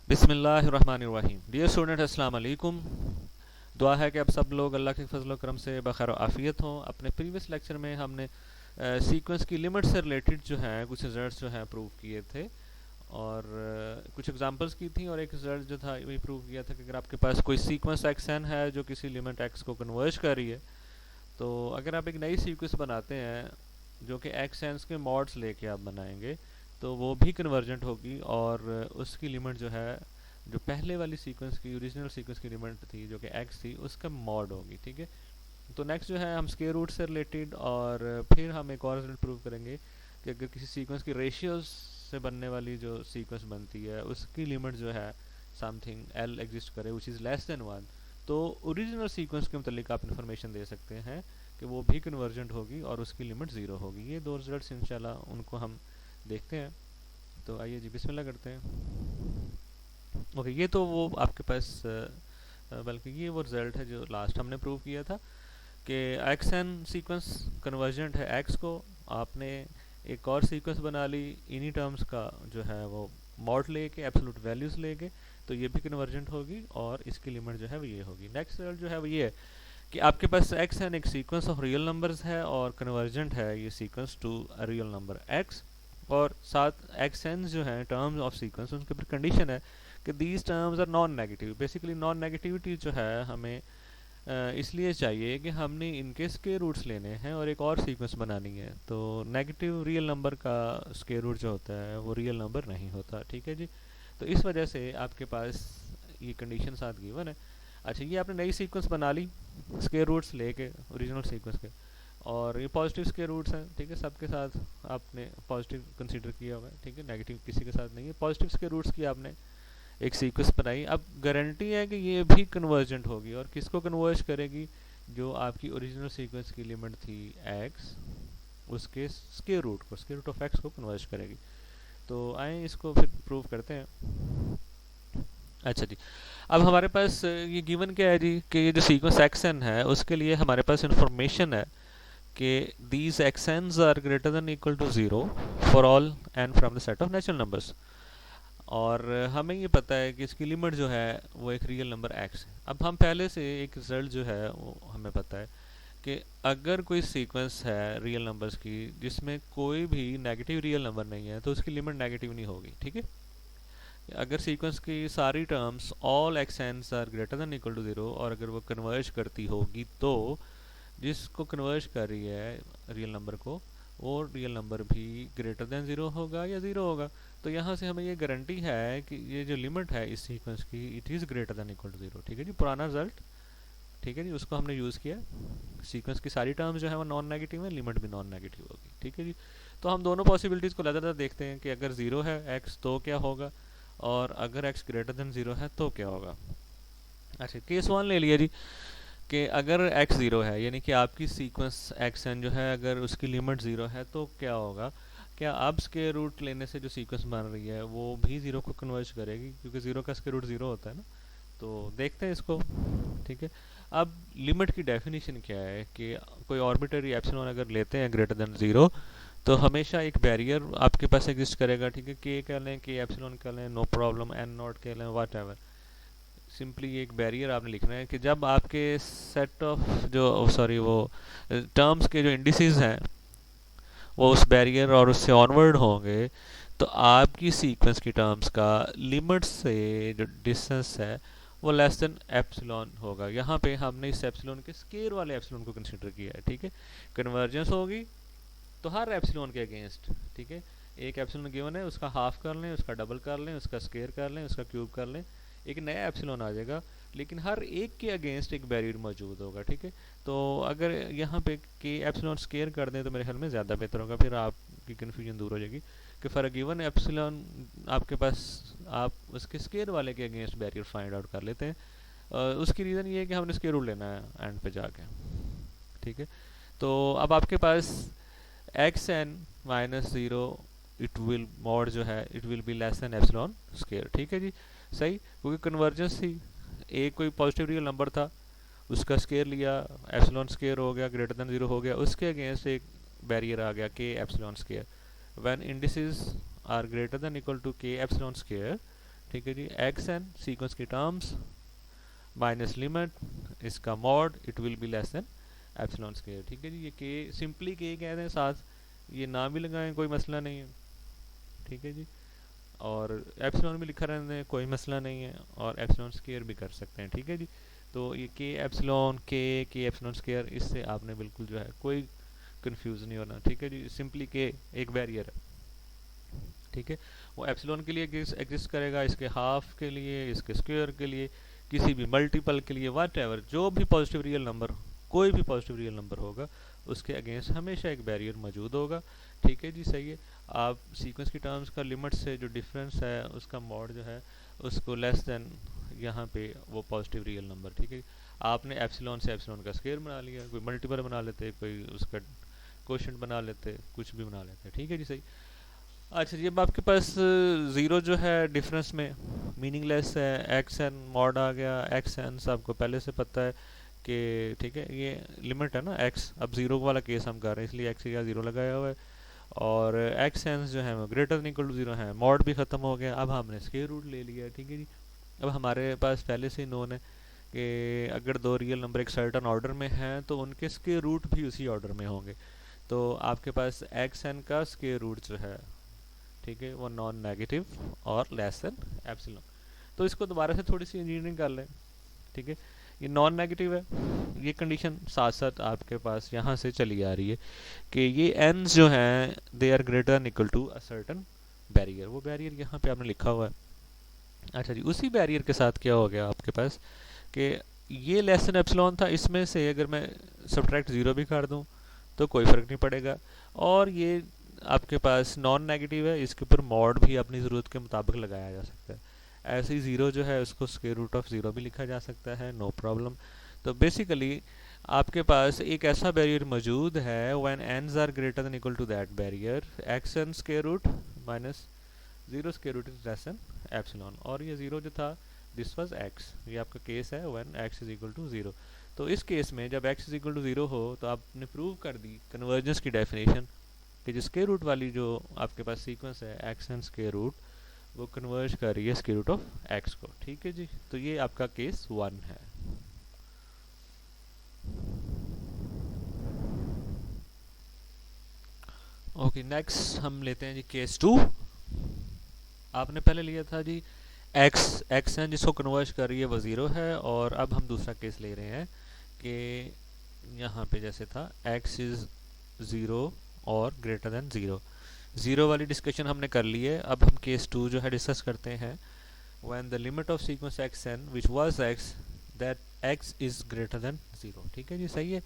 बिस्मिल्लाहिर्रहमानिर्रहीम। Dear student, अस्सलाम वालेकुम। दुआ है कि आप सब लोग अल्लाह के फजल करम से बखैर आफ़ियत हों। अपने प्रीवियस लेक्चर में हमने सीक्वेंस की लिमिट से रिलेटेड जो है कुछ रिजल्ट्स जो हैं प्रूव किए थे और कुछ एग्जांपल्स की थी और एक रिजल्ट जो था वही प्रूव किया था कि अगर आपके पास कोई सीक्वेंस एक्स एन है जो किसी लिमिट एक्स को कन्वर्ज कर रही है, तो अगर आप एक नई सीक्वेंस बनाते हैं जो कि एक्स एन के मॉड्स लेके आप बनाएंगे तो वो भी कन्वर्जेंट होगी और उसकी लिमिट जो है जो पहले वाली सीक्वेंस की ओरिजिनल सीक्वेंस की लिमिट थी जो कि एक्स थी उसका मॉड होगी। ठीक है, तो नेक्स्ट जो है हम स्क्वायर रूट से रिलेटेड और फिर हम एक और रिजल्ट प्रूव करेंगे कि अगर किसी सीक्वेंस की रेशियोज से बनने वाली जो सीक्वेंस बनती है उसकी लिमिट जो है समथिंग एल एग्जिस्ट करे which is less than one, तो ओरिजिनल सीक्वेंस के मतलब आप इन्फॉर्मेशन दे सकते हैं कि वो भी कन्वर्जेंट होगी और उसकी लिमिट ज़ीरो होगी। ये दो रिजल्ट्स इंशाल्लाह उनको हम देखते हैं। तो आइए जी बिस्मिल्लाह करते हैं। ओके, ये तो वो आपके पास बल्कि ये वो रिजल्ट है जो लास्ट हमने प्रूव किया था कि एक्स एन सीक्वेंस कन्वर्जेंट है एक्स को। आपने एक और सीक्वेंस बना ली इन्हीं टर्म्स का जो है वो मॉड लेके एब्सोल्यूट वैल्यूज लेके, तो ये भी कन्वर्जेंट होगी और इसकी लिमिट जो है वो ये होगी। नेक्स्ट रिजल्ट जो है वो ये है कि आपके पास एक्स एन एक सीक्वेंस ऑफ रियल नंबर्स है और कन्वर्जेंट है ये sequence to real number x, और साथ एक्स एन जो है टर्म्स ऑफ सीक्वेंस उनके ऊपर कंडीशन है कि these terms are non negative. Basically non negativity जो है हमें इसलिए चाहिए कि हमने इनके स्क्वायर रूट्स लेने हैं और एक और सीक्वेंस बनानी है, तो नेगेटिव रियल नंबर का स्क्वायर रूट जो होता है वो रियल नंबर नहीं होता। ठीक है जी, तो इस वजह से आपके पास ये कंडीशन साथ गिवन है। अच्छा, ये आपने नई सीक्वेंस बना ली स्क्वायर रूट्स लेके ओरिजिनल सीक्वेंस के, और ये पॉजिटिव स्क्वायर रूट्स हैं। ठीक है, सबके साथ आपने पॉजिटिव कंसीडर किया हुआ है। ठीक है, नेगेटिव किसी के साथ नहीं है। पॉजिटिव स्क्वायर रूट्स की आपने एक सीक्वेंस बनाई। अब गारंटी है कि ये भी कन्वर्जेंट होगी और किसको कन्वर्ज करेगी, जो आपकी ओरिजिनल सीक्वेंस की लिमिट थी एक्स उसके स्क्वायर रूट को, स्क्वायर रूट ऑफ एक्स को कन्वर्ज करेगी। तो आए इसको फिर प्रूव करते हैं। अच्छा जी, अब हमारे पास ये गिवन क्या है जी कि ये जो सीक्वेंस एक्स एन है उसके लिए हमारे पास इंफॉर्मेशन है कि these x ns are greater than equal to zero for all n from the set of natural numbers, और हमें ये पता है कि इसकी लिमिट जो है वो एक रियल नंबर एक्स है। अब हम पहले से एक रिजल्ट जो है वो हमें पता है कि अगर कोई सीक्वेंस है रियल नंबर्स की जिसमें कोई भी नेगेटिव रियल नंबर नहीं है तो उसकी लिमिट नेगेटिव नहीं होगी। ठीक है, अगर सीक्वेंस की सारी terms all x ns are greater than equal to zero और अगर वो कन्वर्ज करती होगी तो जिसको कन्वर्ज कर रही है रियल नंबर को वो रियल नंबर भी ग्रेटर देन ज़ीरो होगा या ज़ीरो होगा। तो यहाँ से हमें ये गारंटी है कि ये जो लिमिट है इस सीक्वेंस की it is greater than equal to zero. ठीक है जी, पुराना रिजल्ट। ठीक है जी, उसको हमने यूज़ किया। सीक्वेंस की सारी टर्म्स जो है वो नॉन नेगेटिव है, लिमिट भी नॉन नेगेटिव होगी। ठीक है जी, तो हम दोनों पॉसिबिलिटीज़ को लगातार देखते हैं कि अगर ज़ीरो है एक्स तो क्या होगा और अगर एक्स ग्रेटर देन ज़ीरो है तो क्या होगा। अच्छा, केस वन ले लिया जी कि अगर x ज़ीरो है यानी कि आपकी सीक्वेंस एक्स एन जो है अगर उसकी लिमिट ज़ीरो है तो क्या होगा। क्या अब स्क्वायर रूट लेने से जो सीक्वेंस बन रही है वो भी ज़ीरो को कन्वर्ज करेगी, क्योंकि ज़ीरो का स्क्वायर रूट ज़ीरो होता है ना। तो देखते हैं इसको। ठीक है, अब लिमिट की डेफिनेशन क्या है कि कोई आर्बिट्रेरी एप्सिलॉन अगर लेते हैं ग्रेटर देन ज़ीरो तो हमेशा एक बैरियर आपके पास एग्जिस्ट करेगा। ठीक है, के कह लें कि एप्सिलॉन कह लें, नो प्रॉब्लम, एन नॉट कह लें, वाट एवर। सिंपली एक बैरियर आपने लिखना है कि जब आपके सेट ऑफ जो सॉरी वो टर्म्स के जो इंडिसेस हैं वो उस बैरियर और उससे ऑनवर्ड होंगे तो आपकी सीक्वेंस की टर्म्स का लिमिट से जो डिस्टेंस है वो लेस देन एप्सिलॉन होगा। यहाँ पे हमने इस एप्सिलॉन के स्केयर वाले एप्सिलॉन को कंसीडर किया है। ठीक है, कन्वर्जेंस होगी तो हर एप्सिलॉन के अगेंस्ट। ठीक है, एक एप्सिलॉन गिवन है उसका हाफ कर लें, उसका डबल कर लें, उसका स्केयर कर लें, उसका क्यूब कर लें, एक नया एप्सिलॉन आ जाएगा, लेकिन हर एक के अगेंस्ट एक बैरियर मौजूद होगा। ठीक है, तो अगर यहाँ पे के एप्सिलॉन स्केयर कर दें तो मेरे ख्याल में ज़्यादा बेहतर होगा, फिर आपकी कन्फ्यूजन दूर हो जाएगी कि फॉर अ गिवन एप्सिलॉन आपके पास आप उसके स्केयर वाले के अगेंस्ट बैरियर फाइंड आउट कर लेते हैं। उसकी रीज़न ये है कि हमने स्केयर रूट लेना है एंड पे जाके। ठीक है, तो अब आपके पास x n minus zero it will mod जो है it will be less than epsilon square. ठीक है जी, सही, क्योंकि कन्वर्जेंस थी, एक कोई पॉजिटिव रियल नंबर था उसका स्केयर लिया, एप्सिलॉन स्केयर हो गया, ग्रेटर देन ज़ीरो हो गया, उसके अगेंस्ट एक बैरियर आ गया K epsilon square. When indices are greater than equal to K epsilon square ठीक है जी, एक्स एन सीक्वेंस की टर्म्स माइनस लिमिट इसका mod it will be less than epsilon square. ठीक है जी, ये के सिंपली के कह रहे हैं, साथ ये नाम भी लगाएं कोई मसला नहीं है। ठीक है जी, और एप्सिलॉन भी लिखा रहने दें कोई मसला नहीं है, और एप्सिलॉन स्क्वायर भी कर सकते हैं। ठीक है जी, तो ये के एप्सिलॉन के एप्सिलॉन स्क्वायर, इससे आपने बिल्कुल जो है कोई कंफ्यूज नहीं होना। ठीक है जी, सिंपली के एक बैरियर है। ठीक है, वो एप्सिलॉन के लिए एग्जिस्ट करेगा, इसके हाफ के लिए, इसके स्क्वायर के लिए, किसी भी मल्टीपल के लिए, वाट एवर, जो भी पॉजिटिव रियल नंबर, कोई भी पॉजिटिव रियल नंबर होगा उसके अगेंस्ट हमेशा एक बैरियर मौजूद होगा। ठीक है जी, सही है। आप सीक्वेंस की टर्म्स का लिमिट से जो डिफरेंस है उसका मॉड जो है उसको लेस देन यहाँ पे वो पॉजिटिव रियल नंबर। ठीक है, आपने एप्सिलॉन से एप्सिलॉन का स्क्वायर बना लिया, कोई मल्टीपल बना लेते, कोई उसका क्वोशंट बना लेते, कुछ भी बना लेते। ठीक है जी, सही। अच्छा जी, अब आपके पास ज़ीरो जो है डिफरेंस में मीनिंगलेस है, एक्स एन मॉड आ गया, एक्स एन आपको पहले से पता है कि ठीक है ये लिमिट है ना एक्स, अब ज़ीरो वाला केस हम कर रहे हैं इसलिए एक्स या ज़ीरो लगाया हुआ है, और एक्स एन जो है वो greater than equal to zero है, मॉड भी ख़त्म हो गया, अब हमने स्क्वायर रूट ले लिया। ठीक है जी, अब हमारे पास पहले से ही नोन है कि अगर दो रियल नंबर एक सर्टन ऑर्डर में हैं तो उनके स्क्वायर रूट भी उसी ऑर्डर में होंगे। तो आपके पास एक्स एन का स्क्वायर रूट जो है, ठीक है, वो नॉन नेगेटिव और लेस देन एप्सिलॉन। तो इसको दोबारा से थोड़ी सी इंजीनियरिंग कर लें। ठीक है, ये नॉन नेगेटिव है, ये कंडीशन साथ साथ आपके पास यहाँ से चली आ रही है कि ये एंस जो हैं they are greater than equal to a certain barrier, वो बैरियर यहाँ पे आपने लिखा हुआ है। अच्छा जी, उसी बैरियर के साथ क्या हो गया आपके पास कि ये लेस देन एप्सिलॉन था, इसमें से अगर मैं सब्ट्रैक्ट ज़ीरो भी कर दूँ तो कोई फ़र्क नहीं पड़ेगा, और ये आपके पास नॉन नेगेटिव है, इसके ऊपर मॉड भी अपनी ज़रूरत के मुताबिक लगाया जा सकता है। ऐसे ही ज़ीरो जो है उसको स्क्वायर रूट ऑफ ज़ीरो भी लिखा जा सकता है, नो प्रॉब्लम। तो बेसिकली आपके पास एक ऐसा बैरियर मौजूद है when ns are greater than equal to that barrier, x n square root minus zero square root is less than epsilon, और ये ज़ीरो जो था दिस वाज एक्स, ये आपका केस है when x is equal to zero. तो इस case में जब x is equal to zero हो तो आपने प्रूव कर दी कन्वर्जेंस की डेफिनेशन कि जो स्क्वायर रूट वाली जो आपके पास सीक्वेंस है एक्स एंड स्क्वायर रूट, वो कन्वर्ज कर रही है स्क्वायर रूट ऑफ एक्स को। ठीक है जी, तो ये आपका केस 1 है। ओके, नेक्स्ट हम लेते हैं जी केस 2। आपने पहले लिया था जी एक्स एन जिसको कन्वर्ज कर रही है वो ज़ीरो है, और अब हम दूसरा केस ले रहे हैं कि यहाँ पे जैसे था एक्स इज़ ज़ीरो और ग्रेटर देन ज़ीरो, ज़ीरो वाली डिस्कशन हमने कर ली है। अब हम केस 2 जो है डिस्कस करते हैं when the limit of sequence x n which was x that x is greater than zero. ठीक है जी, सही है।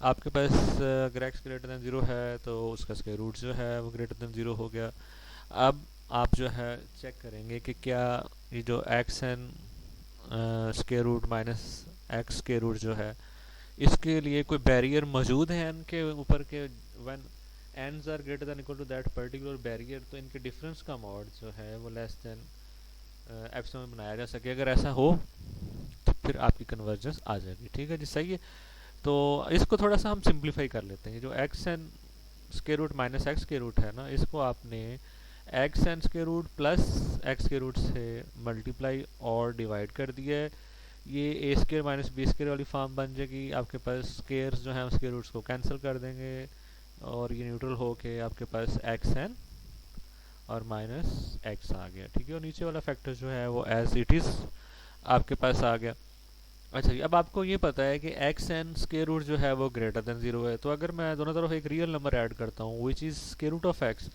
आपके पास अगर एक्स ग्रेटर देन ज़ीरो है तो उसका स्क्वायर रूट जो है वो ग्रेटर देन ज़ीरो हो गया। अब आप जो है चेक करेंगे कि क्या ये जो x n square root minus x square root जो है इसके लिए कोई बैरियर मौजूद है एन के ऊपर के, when n's are greater than equal to that particular barrier, तो इनके डिफरेंस का मॉड जो है वो लेस देन एप्सिलॉन में बनाया जा सके। अगर ऐसा हो तो फिर आपकी कन्वर्जेंस आ जाएगी। ठीक है जी, सही है। तो इसको थोड़ा सा हम सिंप्लीफाई कर लेते हैं। जो x n square root minus x square root है ना, इसको आपने x n square root plus x square root से मल्टीप्लाई और डिवाइड कर दिया है, ये a square minus b square वाली फॉर्म बन जाएगी। आपके पास स्क्वायर्स जो हैं स्क्वायर रूट्स को कैंसिल कर देंगे और ये न्यूट्रल हो के आपके पास एक्स एन और माइनस एक्स आ गया। ठीक है, और नीचे वाला फैक्टर जो है वो एज इट इज़ आपके पास आ गया। अच्छा जी, अब आपको ये पता है कि एक्स एन स्क्वायर रूट जो है वो ग्रेटर देन ज़ीरो है, तो अगर मैं दोनों तरफ एक रियल नंबर ऐड करता हूँ which is square root of x,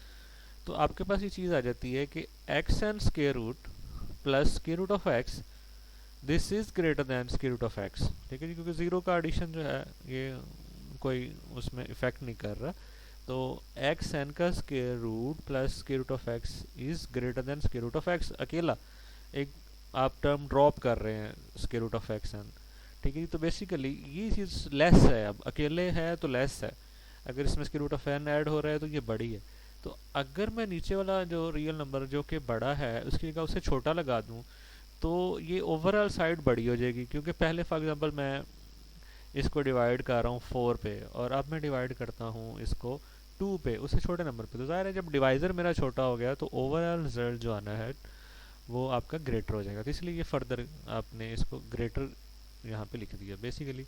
तो आपके पास ये चीज़ आ जाती है कि x n square root plus square root of x this is greater than square root of x. ठीक है जी, क्योंकि ज़ीरो का एडिशन जो है ये कोई उसमें इफेक्ट नहीं कर रहा, तो एक्स एन का square root plus square root of x is greater than square root of x. अकेला एक आप टर्म ड्रॉप कर रहे हैं square root of x n. ठीक है, तो बेसिकली ये चीज़ लेस है, अब अकेले है तो लेस है, अगर इसमें square root of n add हो रहा है तो ये बड़ी है। तो अगर मैं नीचे वाला जो रियल नंबर जो कि बड़ा है उसकी जगह उसे छोटा लगा दूँ तो ये ओवरऑल साइड बड़ी हो जाएगी, क्योंकि पहले फॉर एग्जांपल मैं इसको डिवाइड कर रहा हूँ 4 पे और अब मैं डिवाइड करता हूँ इसको 2 पे, उससे छोटे नंबर पे, तो ज़ाहिर है जब डिवाइज़र मेरा छोटा हो गया तो ओवरऑल रिजल्ट जो आना है वो आपका ग्रेटर हो जाएगा। तो इसलिए ये फर्दर आपने इसको ग्रेटर यहाँ पे लिख दिया। बेसिकली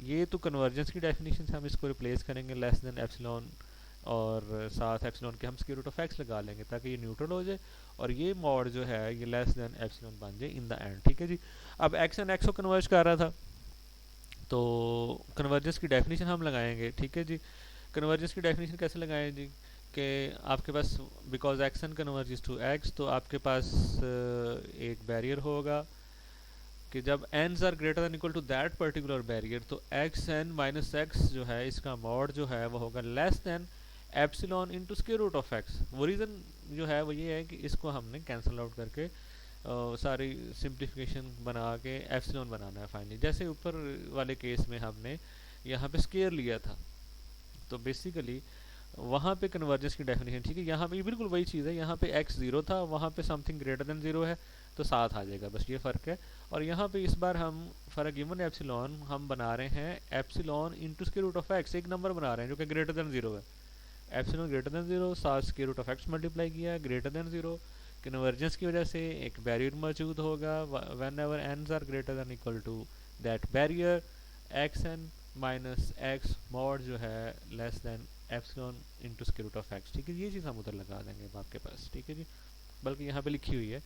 ये तो कन्वर्जेंस की डेफिनेशन से हम इसको रिप्लेस करेंगे लेस देन एप्सिलॉन, और साथ एप्सिलॉन के हम स्क्वायर रूट ऑफ एक्स लगा लेंगे ताकि ये न्यूट्रल हो जाए और ये मॉड जो है ये लेस देन एप्सिलॉन बन जाए इन द एंड। ठीक है जी। अब एक्स एंड एक्स को कन्वर्ज कर रहा था तो कन्वर्जेंस की डेफिनेशन हम लगाएंगे। ठीक है जी। कन्वर्जेंस की डेफिनेशन कैसे लगाएं जी, कि आपके पास because x n converges to x, तो आपके पास एक बैरियर होगा कि जब ns are greater than equal to that particular barrier, तो एक्स एन माइनस एक्स जो है इसका मॉड जो है वो होगा less than epsilon into square root of x. वो रीज़न जो है वो ये है कि इसको हमने कैंसिल आउट करके सारी सिंप्लीफिकेशन बना के एप्सिलॉन बनाना है फाइनली। जैसे ऊपर वाले केस में हमने यहाँ पे स्क्वायर लिया था, तो बेसिकली वहाँ पे कन्वर्जेंस की डेफिनेशन, ठीक है, यहाँ पे बिल्कुल वही चीज़ है। यहाँ पे एक्स ज़ीरो था, वहाँ पे समथिंग ग्रेटर देन ज़ीरो है तो साथ आ जाएगा, बस ये फ़र्क है। और यहाँ पे इस बार हम फॉर अ गिवन एप्सिलॉन हम बना रहे हैं epsilon into square root of x, एक नंबर बना रहे हैं जो कि ग्रेटर देन ज़ीरो है। एप्सिलॉन ग्रेटर देन ज़ीरो, साथ square root of x multiply किया ग्रेटर देन ज़ीरो। कन्वर्जेंस की वजह से एक बैरियर मौजूद होगा, whenever ns are greater than equal to that barrier, x n minus x mod जो है less than epsilon into square root of x. ठीक है, ये चीज़ हम उधर लगा देंगे अब आपके पास। ठीक है जी। बल्कि यहाँ पे लिखी हुई है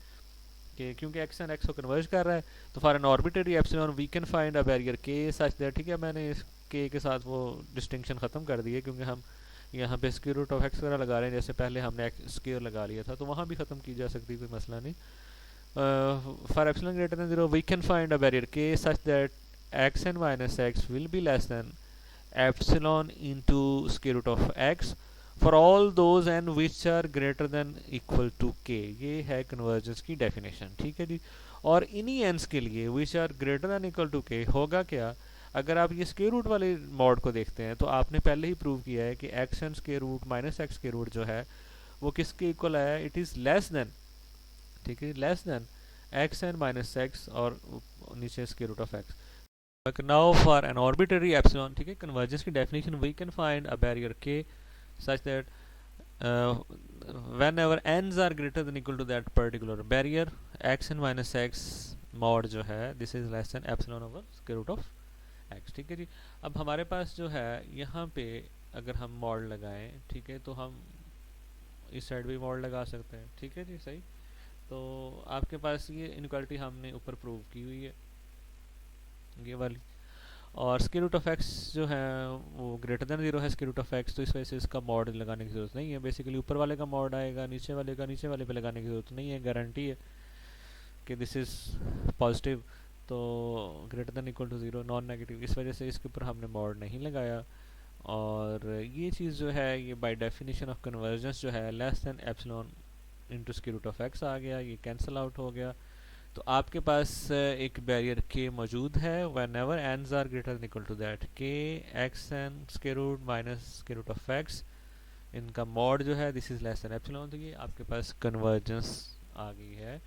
कि क्योंकि एक्स एंड एक्स को कन्वर्ज कर रहा है तो for an arbitrary epsilon we can find a barrier के सच दैट। ठीक है, मैंने इस के साथ वो डिस्टिंक्शन ख़त्म कर दी है क्योंकि हम यहाँ पे स्क्वायर रूट ऑफ एक्स वगैरह लगा रहे हैं, जैसे पहले हमने स्क्वायर लगा लिया था, तो वहाँ भी ख़त्म की जा सकती, कोई मसला नहीं। For epsilon greater than zero we can find a barrier के such that x n minus x will be less than epsilon into square root of x for all those n which are greater than equal to K. ये है convergence की definition. ठीक है जी। और इन्हीं n's के लिए which are greater than equal to k होगा क्या, अगर आप ये स्क्वायर रूट वाले मॉड को देखते हैं तो आपने पहले ही प्रूव किया है कि x n square root minus x square root जो है वो किसके इक्वल है, इट इज़ लेस देन, ठीक है, less than x n minus x और नीचे square root of x. Now for an arbitrary epsilon, ठीक है, कन्वर्जेंस की definition we can find a barrier k such that whenever n's are greater than equal to that particular barrier, x n minus x mod जो है this is less than epsilon over square root of x। ठीक है जी। अब हमारे पास जो है यहाँ पे अगर हम मॉड लगाएं, ठीक है, तो हम इस साइड भी मॉड लगा सकते हैं। ठीक है जी, सही। तो आपके पास ये इनक्वालिटी हमने ऊपर प्रूव की हुई है, ये वाली। और स्क्वायर रूट ऑफ एक्स जो है वो ग्रेटर देन जीरो है स्क्वायर रूट ऑफ एक्स, तो इस वजह से इसका मॉड लगाने की ज़रूरत नहीं है। बेसिकली ऊपर वाले का मॉड आएगा, नीचे वाले का नीचे वाले पे लगाने की ज़रूरत नहीं है, गारंटी है कि दिस इज़ पॉजिटिव, तो greater than equal to zero non negative, इस वजह से इसके ऊपर हमने मॉड नहीं लगाया। और ये चीज़ जो है ये बाय डेफिनेशन ऑफ कन्वर्जेंस जो है less than epsilon into square root of x आ गया, ये कैंसिल आउट हो गया। तो आपके पास एक बैरियर के मौजूद है whenever ns are greater than equal to that K x n square root minus square root of x, इनका मॉड जो है this is less than epsilon. तो ये आपके पास कन्वर्जेंस आ गई है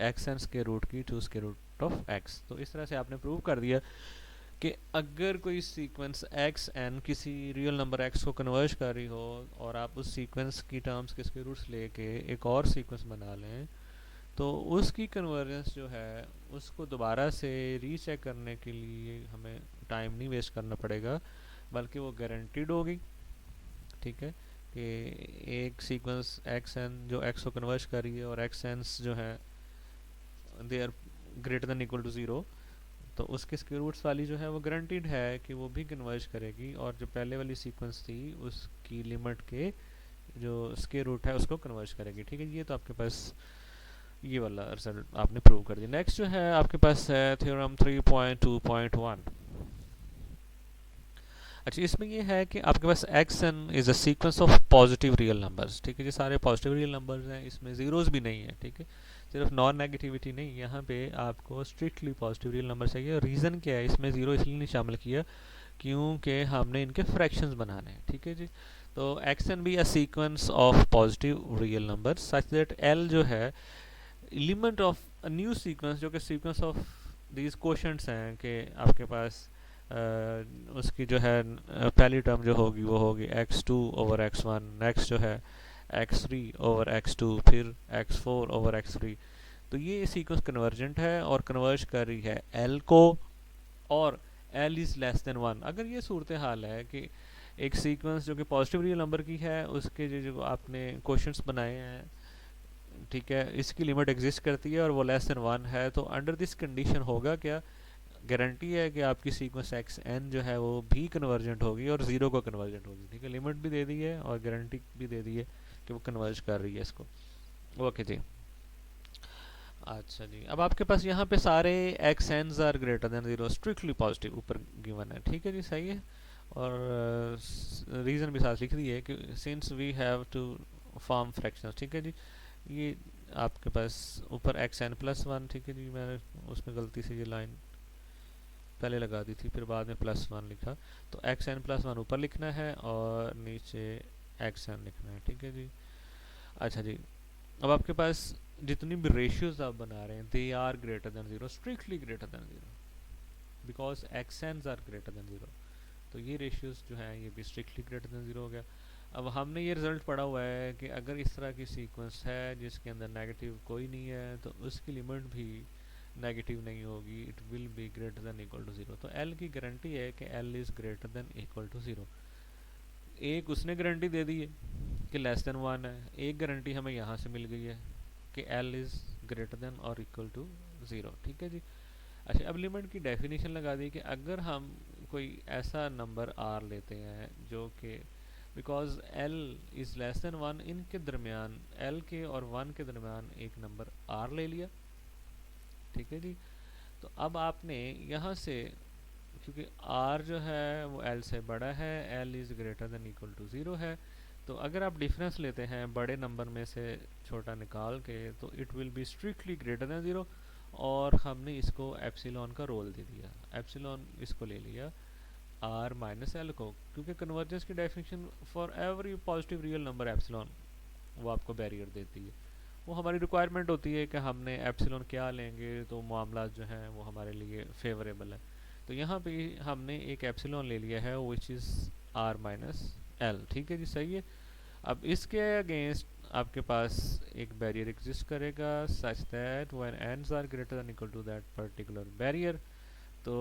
एक्स एन स्क्वायर रूट की to square root of x. तो इस तरह से आपने प्रूव कर दिया कि अगर कोई सीक्वेंस एक्स एन किसी रियल नंबर एक्स को कन्वर्ज कर रही हो और आप उस सीक्वेंस की टर्म्स के स्क्वायर रूट्स लेके एक और सीक्वेंस बना लें, तो उसकी कन्वर्जेंस जो है उसको दोबारा से रीचेक करने के लिए हमें टाइम नहीं वेस्ट करना पड़ेगा, बल्कि वो गारंटीड होगी। ठीक है, कि एक सीक्वेंस एक्स एन जो एक्स को कन्वर्ज कर रही है और एक्स एन्स जो है they are greater than equal to zero, तो उसके स्क्वायर रूट्स वाली जो है वो गारंटीड है कि वो भी कन्वर्ज करेगी, और जो पहले वाली सीक्वेंस थी उसकी लिमिट के जो स्क्वायर रूट है उसको कन्वर्ज करेगी। ठीक है, ये तो आपके पास ये वाला रिजल्ट आपने प्रूव कर दिया। नेक्स्ट जो है आपके पास है थ्योरम 3.2.1। अच्छा, इसमें ये है कि आपके पास x n is a sequence of positive real numbers. ठीक है, ये सारे पॉजिटिव रियल नंबर्स हैं, इसमें ज़ीरोज़ भी नहीं है। ठीक है, सिर्फ नॉन नेगेटिविटी नहीं, यहाँ पे आपको स्ट्रिक्टली पॉजिटिव रियल नंबर चाहिए। और रीज़न क्या है, इसमें ज़ीरो इसलिए नहीं शामिल किया क्योंकि हमने इनके फ्रैक्शंस बनाने हैं। ठीक है जी। तो x n be a sequence of positive real number such that l जो है element of a new sequence, जो कि सीक्वेंस ऑफ दीज क्वोशंट्स हैं, कि आपके पास उसकी जो है पहली टर्म जो होगी वो होगी x2 ओवर x1, नेक्स्ट जो है x3 ओवर x2, फिर x4 ओवर x3, तो ये सीक्वेंस कन्वर्जेंट है और कन्वर्ज कर रही है एल को, और L is less than one. अगर ये सूरत हाल है कि एक सीक्वेंस जो कि पॉजिटिव रियल नंबर की है, उसके जो आपने क्वेश्चंस बनाए हैं, ठीक है, इसकी लिमिट एग्जिस्ट करती है और वो लेस देन वन है, तो अंडर दिस कंडीशन होगा क्या, गारंटी है कि आपकी सीक्वेंस एक्स एन जो है वो भी कन्वर्जेंट होगी और ज़ीरो को कन्वर्जेंट होगी। ठीक है, लिमिट भी दे दी है और गारंटी भी दे दी है कि वो कन्वर्ज कर रही है इसको। ओके जी। अच्छा जी, अब आपके पास यहाँ पे सारे x ns are greater than zero, strictly positive ऊपर गिवन है। ठीक है जी, सही है। और रीज़न भी साथ लिख दी है कि since we have to form fractions. ठीक है जी, ये आपके पास ऊपर एक्स एन प्लस वन, ठीक है जी, मैंने उसमें गलती से ये लाइन पहले लगा दी थी, फिर बाद में प्लस वन लिखा, तो एक्स एन प्लस वन ऊपर लिखना है और नीचे एक्स एन लिखना है। ठीक है जी। अच्छा जी, अब आपके पास जितनी भी रेशियोज आप बना रहे हैं, they are greater than zero, strictly greater than zero, because x ns are greater than zero. तो ये रेशियोज जो हैं ये भी स्ट्रिक्टली ग्रेटर देन ज़ीरो हो गया। अब हमने ये रिजल्ट पढ़ा हुआ है कि अगर इस तरह की सीक्वेंस है जिसके अंदर नेगेटिव कोई नहीं है, तो उसकी लिमिट भी नेगेटिव नहीं होगी, it will be greater than equal to zero. तो एल की गारंटी है कि l is greater than equal to zero. एक उसने गारंटी दे दी है कि लेस देन वन है, एक गारंटी हमें यहाँ से मिल गई है कि एल इज़ ग्रेटर देन और इक्वल टू ज़ीरो। ठीक है जी। अच्छा, अब लिमिट की डेफिनेशन लगा दी कि अगर हम कोई ऐसा नंबर आर लेते हैं जो कि because L is less than one, इनके दरमियान एल के और वन के दरमियान एक नंबर आर ले लिया। ठीक है जी। तो अब आपने यहाँ से, क्योंकि आर जो है वो एल से बड़ा है, l is greater than equal to zero है, तो अगर आप डिफरेंस लेते हैं बड़े नंबर में से छोटा निकाल के, तो it will B strictly greater than zero. और हमने इसको एप्सिलॉन का रोल दे दिया, एप्सिलॉन इसको ले लिया आर माइनस एल को, क्योंकि कन्वर्जेंस की definition for every positive real number epsilon वो आपको बैरियर देती है। वो हमारी रिक्वायरमेंट होती है कि हमने एप्सिलॉन क्या लेंगे तो मामला जो है वो हमारे लिए फेवरेबल है। तो यहाँ पे हमने एक एप्सिलॉन ले लिया है which is r minus l. ठीक है जी, सही है। अब इसके अगेंस्ट आपके पास एक बैरियर एग्जिस्ट करेगा such that when n's are greater than equal to that particular barrier. तो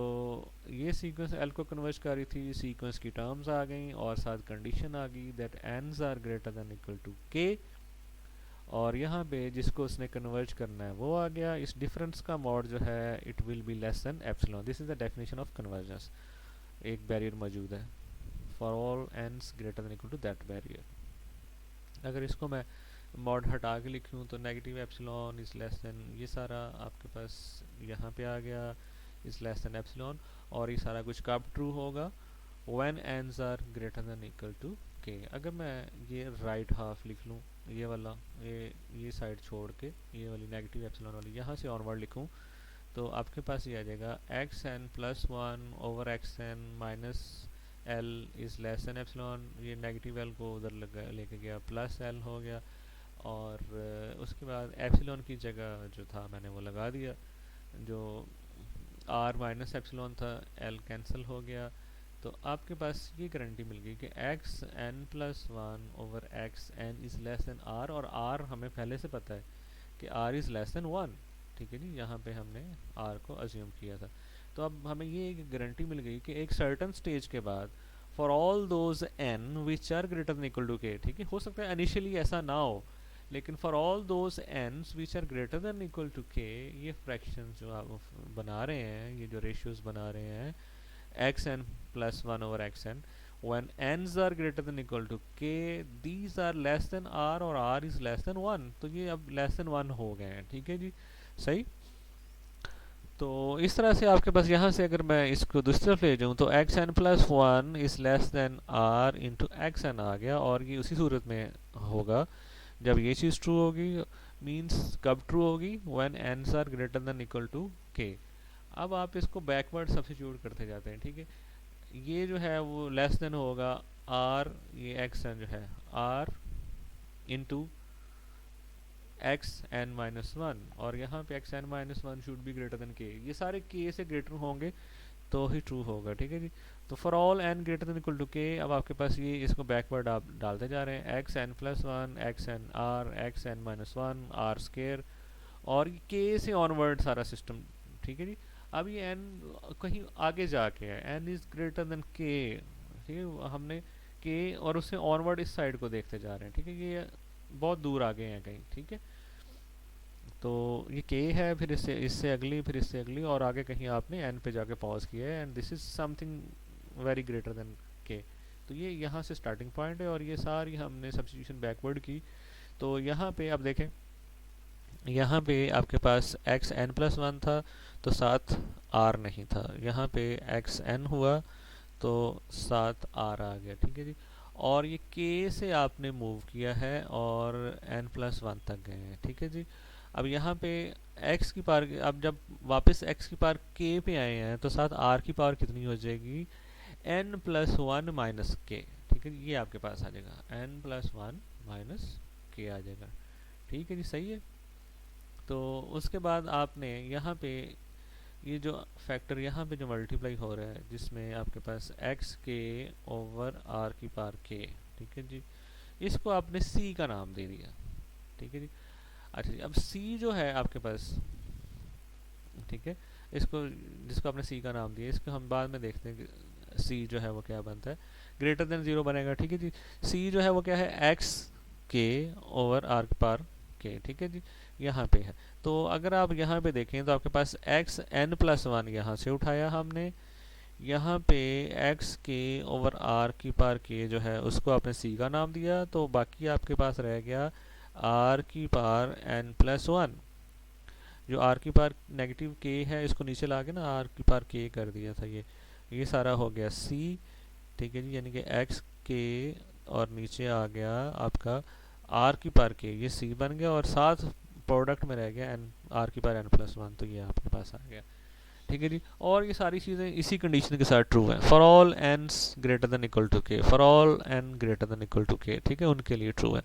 ये सीक्वेंस एल को कन्वर्ज कर रही थी, सीक्वेंस की टर्म्स आ गई और साथ कंडीशन आ गई that n's are greater than equal to k, और यहाँ पे जिसको उसने कन्वर्ज करना है वो आ गया। इस डिफरेंस का मॉड जो है it will be less than epsilon. This is the definition of convergence. एक बैरियर मौजूद है for all n's greater than equal to that barrier. अगर इसको मैं मॉड हटा के लिखूँ तो negative epsilon is less than, ये सारा आपके पास यहाँ पे आ गया इज लेस देन एप्सिलॉन, और ये सारा कुछ कब ट्रू होगा when n's are greater than equal to k. अगर मैं ये राइट हाफ लिख लूँ, ये वाला, ये साइड छोड़ के ये वाली नेगेटिव एप्सिलॉन वाली यहाँ से ऑनवर्ड लिखूँ, तो आपके पास ये आ जाएगा x n plus one over x n minus l is less than epsilon. ये नेगेटिव एल को उधर लेके गया, प्लस एल हो गया, और उसके बाद एप्सिलॉन की जगह जो था मैंने वो लगा दिया, जो आर माइनस एप्सिलॉन था एल कैंसिल हो गया। तो आपके पास ये गारंटी मिल गई कि x n plus one over x n is less than r, और आर हमें पहले से पता है कि r is less than one. ठीक है जी, यहाँ पे हमने आर को अज्यूम किया था। तो अब हमें ये एक गारंटी मिल गई कि एक सर्टन स्टेज के बाद for all those n which are greater than equal to के, ठीक है, हो सकता है इनिशियली ऐसा ना हो, लेकिन for all those ns which are greater than equal to K, ये फ्रैक्शन जो आप बना रहे हैं, ये जो रेशियोज बना रहे हैं x n plus one over x n, when n's are greater than equal to k, these are less than r और r is less than 1, तो ये अब less than 1 हो गए हैं। ठीक है जी, सही। तो इस तरह से आपके पास यहाँ से अगर मैं इसको दूसरी तरफ ले जाऊँ तो x n plus one is less than r into x n आ गया, और ये उसी सूरत में होगा जब ये चीज़ ट्रू होगी। मीन्स कब ट्रू होगी, when ns are greater than equal to के। अब आप इसको बैकवर्ड सब्स्टिट्यूट करते जाते हैं। ठीक है, ये जो है वो लेस देन होगा आर, ये एक्स एन जो है r into x n minus one, और यहाँ पे x n minus one should be greater than k, ये सारे के से ग्रेटर होंगे तो ही ट्रू होगा। ठीक है जी, तो for all n greater than equal to के, अब आपके पास ये इसको बैकवर्ड आप डालते जा रहे हैं, x n plus one x n r x n minus one r square और के से ऑनवर्ड सारा सिस्टम, ठीक है जी। अब ये एन कहीं आगे जाके है, एन इज ग्रेटर देन के, ठीक है, हमने के और उससे ऑनवर्ड इस साइड को देखते जा रहे हैं, ठीक है, ये बहुत दूर आगे हैं कहीं, ठीक है। तो ये के है, फिर इससे इससे अगली, फिर इससे अगली, और आगे कहीं आपने एन पे जाके पॉज किया है, and this is something very greater than के। तो ये यहाँ से स्टार्टिंग पॉइंट है, और ये सारी हमने सब्स्टिट्यूशन बैकवर्ड की। तो यहाँ पे आप देखें, यहाँ पे आपके पास एक्स एन प्लस वन था तो साथ आर नहीं था, यहाँ पे एक्स एन हुआ तो साथ आर आ गया, ठीक है जी। और ये के से आपने मूव किया है और एन प्लस वन तक गए हैं, ठीक है जी। अब यहाँ पे x की पावर, अब जब वापस x की पावर k पे आए हैं तो साथ r की पावर कितनी हो जाएगी, n प्लस वन माइनस के, ठीक है, ये आपके पास आ जाएगा n प्लस वन माइनस के आ जाएगा, ठीक है जी, सही है। तो उसके बाद आपने यहाँ पे ये जो फैक्टर यहाँ पे जो मल्टीप्लाई हो रहा है, जिसमें आपके पास एक्स के ओवर आर की पावर के, ठीक है जी, इसको आपने सी का नाम दे दिया, ठीक है जी। अच्छा जी, अब सी जो है आपके पास, ठीक है, इसको जिसको आपने सी का नाम दिया, इसको हम बाद में देखते हैं कि सी जो है वो क्या बनता है, ग्रेटर देन जीरो बनेगा, ठीक है जी। सी जो है वो क्या है, एक्स के ओवर आर की पावर के, ठीक है जी, यहाँ पे है। तो अगर आप यहाँ पे देखें तो आपके पास एक्स एन प्लस वन यहाँ से उठाया हमने, यहाँ पे एक्स के ओवर आर की पावर के जो है उसको आपने सी का नाम दिया, तो बाकी आपके पास रह गया आर की पावर एन प्लस वन। जो आर की पावर नेगेटिव के है इसको नीचे ला के ना आर की पावर के कर दिया था, ये सारा हो गया सी, ठीक है जी, यानी कि एक्स के और नीचे आ गया आपका आर की पावर के, ये सी बन गया, और साथ प्रोडक्ट में रह गया एन आर की पावर एन प्लस वन, तो ये आपके पास आ गया, ठीक है जी। और ये सारी चीज़ें इसी कंडीशन के साथ ट्रू है, for all ns greater than equal to K, for all n greater than equal to के, ठीक है, उनके लिए ट्रू है।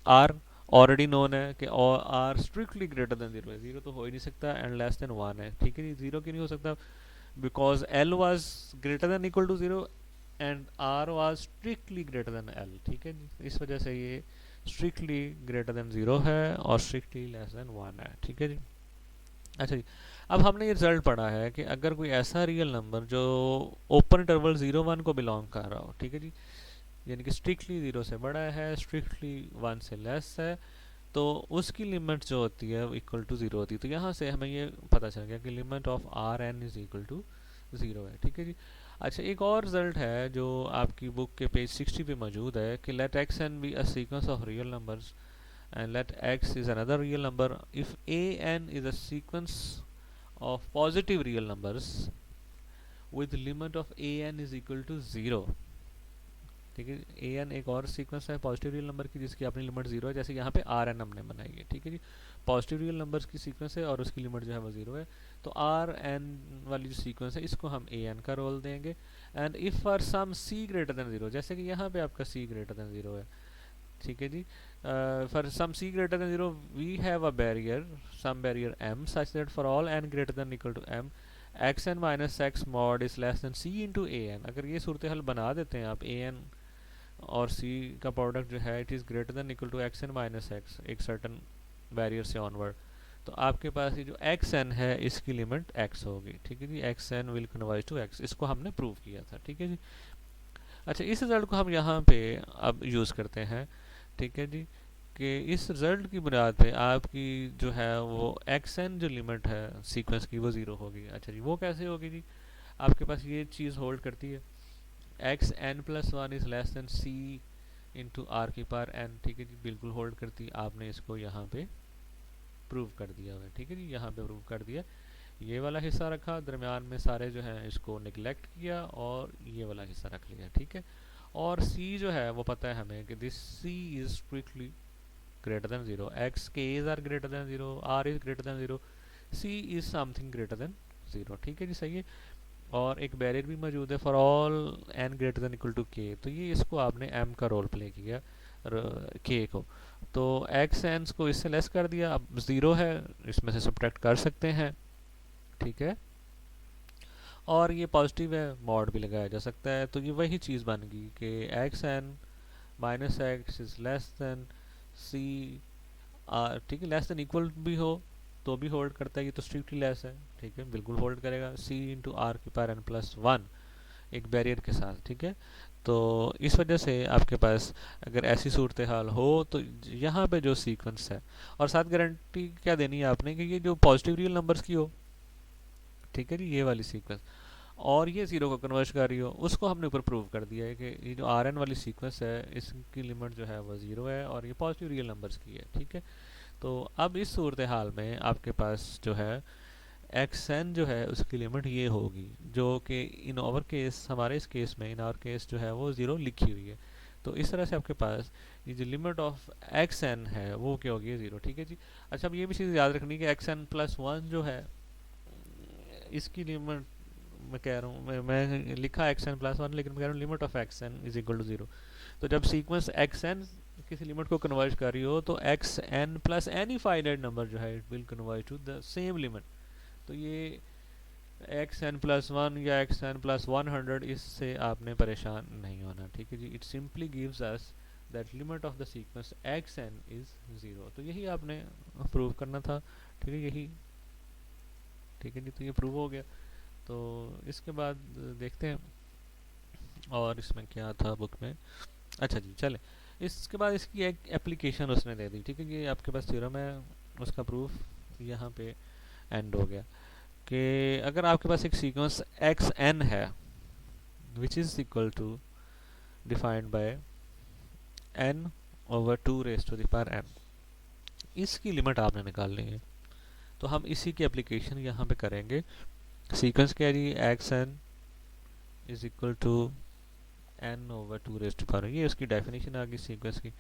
आर ऑलरेडी नोन है कि r strictly greater than zero है, जीरो तो हो ही नहीं सकता, एंड लेस देन वन है, ठीक है जी। जीरो क्यों नहीं हो सकता, because l was greater than equal to zero and r was strictly greater than l, ठीक है जी, इस वजह से ये स्ट्रिक्टली ग्रेटर देन जीरो है और स्ट्रिक्टली लेस देन वन है, ठीक है जी। अच्छा जी, अब हमने ये रिजल्ट पढ़ा है कि अगर कोई ऐसा रियल नंबर जो ओपन इंटरवल 0 1 को बिलोंग कर रहा हो, ठीक है जी, यानी कि स्ट्रिक्टली 0 से बड़ा है, स्ट्रिक्टली 1 से लेस है, तो उसकी लिमिट जो होती है वो इक्वल टू 0 होती है। तो यहाँ से हमें ये पता चल गया कि limit of r n is equal to 0 है, ठीक है जी। अच्छा, एक और रिजल्ट है जो आपकी बुक के पेज 60 पे मौजूद है कि let x n be a sequence of real numbers and let x is another real number if an is a sequence of positive real numbers with limit of an is equal to 0, ठीक है। an एक और sequence है positive real number की जिसकी अपनी limit 0 है, जैसे यहाँ पे आर एन हमने बनाई है, ठीक है जी, पॉजिटिव रियल नंबर्स की सीक्वेंस है और उसकी लिमिट जो है वो 0 है। तो आर एन वाली जो सीक्वेंस है इसको हम ए एन का रोल देंगे, and if for some c greater than 0, जैसे कि यहाँ पे आपका सी ग्रेटर देन 0 है, ठीक है जी, for some c greater than 0 we have a barrier, some barrier m such that for all n greater than equal to m xn minus x mod is less than c into an। अगर ये सूरत हल बना देते हैं आप, an और c का product जो है it is greater than equal to xn minus x एक सर्टन बैरियर से ऑनवर्ड, तो आपके पास ये जो xn है इसकी लिमिट x होगी, ठीक है जी, xn will converge to x, इसको हमने प्रूव किया था, ठीक है जी। अच्छा, इस रिजल्ट को हम यहाँ पे अब यूज़ करते हैं, ठीक है जी, कि इस रिजल्ट की बुनियाद पे आपकी जो है वो एक्स एन जो लिमिट है सीक्वेंस की वो 0 होगी। अच्छा जी, वो कैसे होगी जी, आपके पास ये चीज़ होल्ड करती है x n plus one is less than c into r की पावर एन, ठीक है जी, बिल्कुल होल्ड करती है। आपने इसको यहाँ पे प्रूव कर दिया हुआ है, ठीक है जी, यहाँ पे प्रूव कर दिया, ये वाला हिस्सा रखा, दरमियान में सारे जो हैं इसको निगलेक्ट किया और ये वाला हिस्सा रख लिया, ठीक है। और c जो है वो पता है हमें कि this c is strictly greater than 0, x k's are greater than 0, r is greater than 0, c is something greater than 0, ठीक है जी, सही है। और एक बैरियर भी मौजूद है for all n greater than equal to k, तो ये इसको आपने m का रोल प्ले किया k को, तो x n को इससे लेस कर दिया, अब 0 है, इसमें से सब्ट्रैक्ट कर सकते हैं, ठीक है, और ये पॉजिटिव है, मॉड भी लगाया जा सकता है, तो ये वही चीज़ बन गई कि x n minus x is less than c r, ठीक है, लेस देन इक्वल भी हो तो भी होल्ड करता है, ये तो स्ट्रिक्टली लेस है, ठीक है, बिल्कुल होल्ड करेगा। सी इंटू आर की पावर एन प्लस वन एक बैरियर के साथ, ठीक है। तो इस वजह से आपके पास अगर ऐसी सूरत हाल हो तो यहाँ पे जो सीक्वेंस है, और साथ गारंटी क्या देनी है आपने कि ये जो पॉजिटिव रियल नंबर्स की हो, ठीक है जी, ये वाली सीक्वेंस, और ये ज़ीरो को कन्वर्ट कर रही हो, उसको हमने ऊपर प्रूव कर दिया है कि ये जो आर एन वाली सीक्वेंस है इसकी लिमिट जो है वो ज़ीरो है और ये पॉजिटिव रियल नंबर्स की है, ठीक है। तो अब इस सूरत हाल में आपके पास जो है एक्स एन जो है उसकी लिमिट ये होगी, जो कि इन ओवर केस, हमारे इस केस में इन आवर केस जो है वो ज़ीरो लिखी हुई है। तो इस तरह से आपके पास ये जो लिमिट ऑफ एक्स एन है वो क्या होगी, ज़ीरो, ठीक है जी। अच्छा, अब ये भी चीज़ याद रखनी कि एक्स एन प्लस वन जो है इसकी लिमिट, मैं कह रहा हूँ, मैं लिखा एक्स एन प्लस वन, लेकिन मैं कह रहा हूँ limit of x n is equal to zero. तो जब सीक्वेंस एक्स एन किसी लिमिट को कन्वर्ट कर रही हो तो x n plus any finite number जो है it will convert to the same limit. तो ये एक्स एन प्लस वन या एक्स एन प्लस 100, इससे आपने परेशान नहीं होना, ठीक है जी। It simply gives us that limit of the sequence x n is zero. तो यही आपने प्रूव करना था, ठीक है, यही, ठीक है जी। तो ये प्रूव हो गया। तो इसके बाद देखते हैं और इसमें क्या था बुक में। अच्छा जी, चले, इसके बाद इसकी एक एप्लीकेशन उसने दे दी, ठीक है। ये आपके पास थ्योरम है, उसका प्रूफ यहाँ पे एंड हो गया कि अगर आपके पास एक सीक्वेंस एक्स एन है which is equal to defined by n over two raise to the power n, इसकी लिमिट आपने निकालनी है। तो हम इसी की एप्लीकेशन यहाँ पे करेंगे। सीक्वेंस क्या है जी, x n is equal to n over two raise to power, ये उसकी डेफिनेशन आ गई सीक्वेंस की।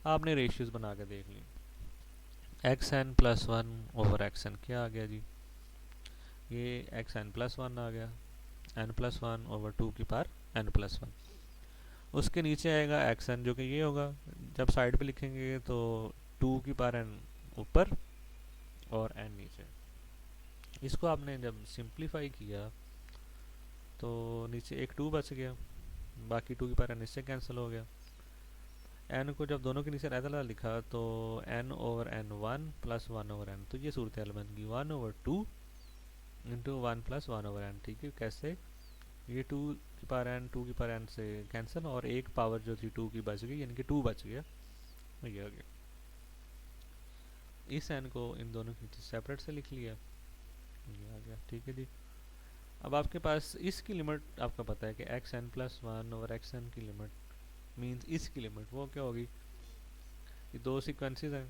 आपने रेशियोज बना के देख ली, x n plus one over x n क्या आ गया जी, ये एक्स एन प्लस वन आ गया, n plus one over two की पावर एन प्लस वन। उसके नीचे आएगा एक्स एन जो कि ये होगा, जब साइड पे लिखेंगे तो टू की पावर एन ऊपर और एन नीचे। इसको आपने जब सिंप्लीफाई किया तो नीचे एक टू बच गया, बाकी टू की पावर एन इससे कैंसिल हो गया। एन को जब दोनों के नीचे रहता लिखा तो n over n one plus one over n, तो ये सूरत हाल बन गई one over two into one plus one over n, ठीक है। कैसे, ये टू की पावर एन टू की पावर एन से कैंसिल, और एक पावर जो थी टू की बच गई, यानी कि टू बच गया, ये आ गया। इस एन को इन दोनों के नीचे सेपरेट से लिख लिया, ये आ गया, ठीक है जी। अब आपके पास इसकी लिमिट आपका पता है कि x n plus one over x n की लिमिट मीन्स इसकी लिमिट वो क्या होगी, ये दो सीक्वेंसेस हैं,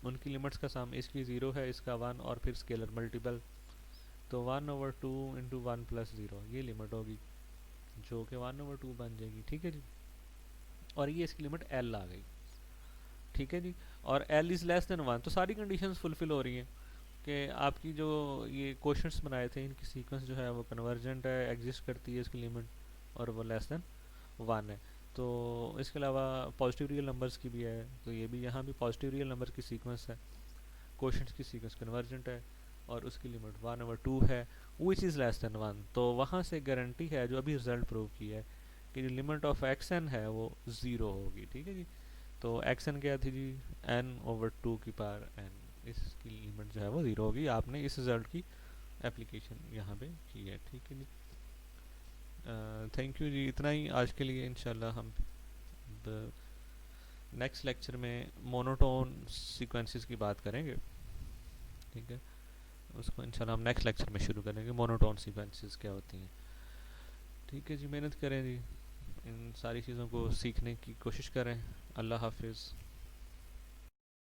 उनकी लिमिट्स का सम, इसकी ज़ीरो है, इसका वन, और फिर स्केलर मल्टीपल, तो one over two into one plus zero ये लिमिट होगी, जो कि वन ओवर टू बन जाएगी, ठीक है जी। और ये इसकी लिमिट एल आ गई, ठीक है जी। और L is less than one, तो सारी कंडीशंस फुलफिल हो रही हैं कि आपकी जो ये क्वेश्चंस बनाए थे इनकी सीक्वेंस जो है वो कन्वर्जेंट है, एग्जिस्ट करती है इसकी लिमिट, और वो लेस देन वन है। तो इसके अलावा पॉजिटिव रियल नंबर्स की भी है, तो ये भी यहाँ भी पॉजिटिव रियल नंबर की सीक्वेंस है, क्वेश्चंस की सीक्वेंस कन्वर्जेंट है, और उसकी लिमिट वन ओवर टू है which is less than one. तो वहाँ से गारंटी है जो अभी रिजल्ट प्रूव की है कि जो लिमिट ऑफ एक्स एन है वो ज़ीरो होगी, ठीक है जी। तो एक्स एन क्या थी जी, एन ओवर टू की पावर एन, इसकी लिमिट जो है वो ज़ीरो होगी। आपने इस रिजल्ट की एप्लीकेशन यहाँ पे की है, ठीक है जी। थैंक यू जी, इतना ही आज के लिए। इंशाल्लाह हम नेक्स्ट लेक्चर में मोनोटोन सीक्वेंसेस की बात करेंगे, ठीक है। उसको इंशाल्लाह हम नेक्स्ट लेक्चर में शुरू करेंगे, मोनोटोन सीक्वेंसेस क्या होती हैं, ठीक है जी। मेहनत करें जी, इन सारी चीज़ों को सीखने की कोशिश करें। अल्लाह हाफिज़।